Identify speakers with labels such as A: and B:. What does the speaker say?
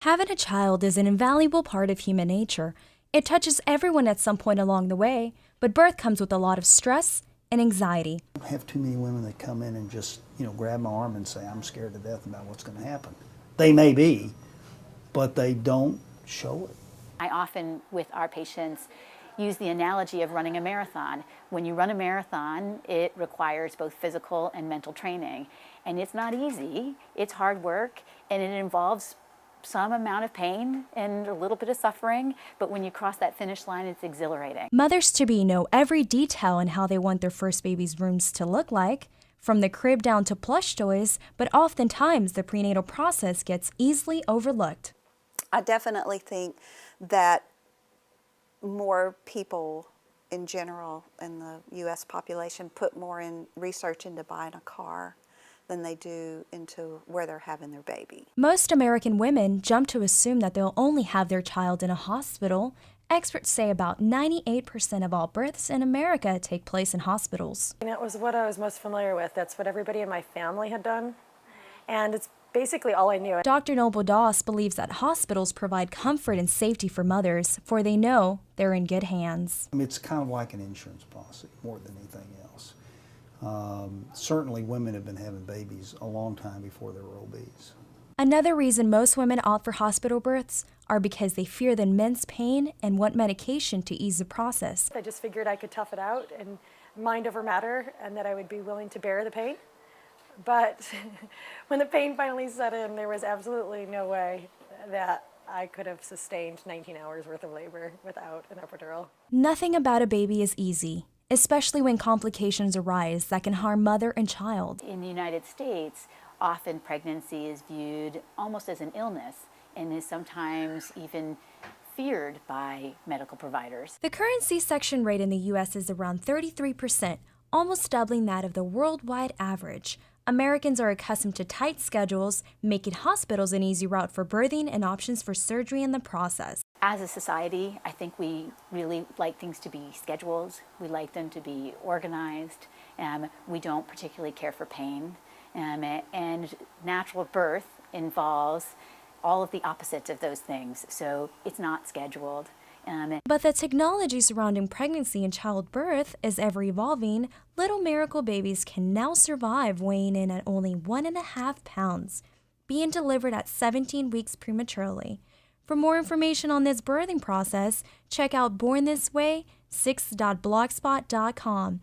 A: Having a child is an invaluable part of human nature. It touches everyone at some point along the way, but birth comes with a lot of stress and anxiety.
B: I don't have too many women that come in and just, grab my arm and say, I'm scared to death about what's going to happen. They may be, but they don't show it.
C: I often, with our patients, use the analogy of running a marathon. When you run a marathon, it requires both physical and mental training. And it's not easy, it's hard work, and it involves some amount of pain and a little bit of suffering, but when you cross that finish line, it's exhilarating.
A: Mothers-to-be know every detail in how they want their first baby's rooms to look like, from the crib down to plush toys, but oftentimes the prenatal process gets easily overlooked.
D: I definitely think that more people in general in the U.S. population put more in research into buying a car than they do into where they're having their baby.
A: Most American women jump to assume that they'll only have their child in a hospital. Experts say about 98% of all births in America take place in hospitals.
E: And it was what I was most familiar with. That's what everybody in my family had done. And it's basically all I knew.
A: Dr. Noble Doss believes that hospitals provide comfort and safety for mothers, for they know they're in good hands.
B: It's kind of like an insurance policy more than anything else. Certainly women have been having babies a long time before they were obese.
A: Another reason most women opt for hospital births are because they fear the immense pain and want medication to ease the process.
E: I just figured I could tough it out and mind over matter, and that I would be willing to bear the pain. But when the pain finally set in, there was absolutely no way that I could have sustained 19 hours worth of labor without an epidural.
A: Nothing about a baby is easy, especially when complications arise that can harm mother and child.
C: In the United States, often pregnancy is viewed almost as an illness and is sometimes even feared by medical providers.
A: The current C-section rate in the U.S. is around 33%, almost doubling that of the worldwide average. Americans are accustomed to tight schedules, making hospitals an easy route for birthing and options for surgery in the process.
C: As a society, I think we really like things to be scheduled. We like them to be organized. We don't particularly care for pain. And natural birth involves all of the opposites of those things, so it's not scheduled.
A: But the technology surrounding pregnancy and childbirth is ever evolving. Little miracle babies can now survive weighing in at only 1.5 pounds, being delivered at 17 weeks prematurely. For more information on this birthing process, check out bornthisway6.blogspot.com.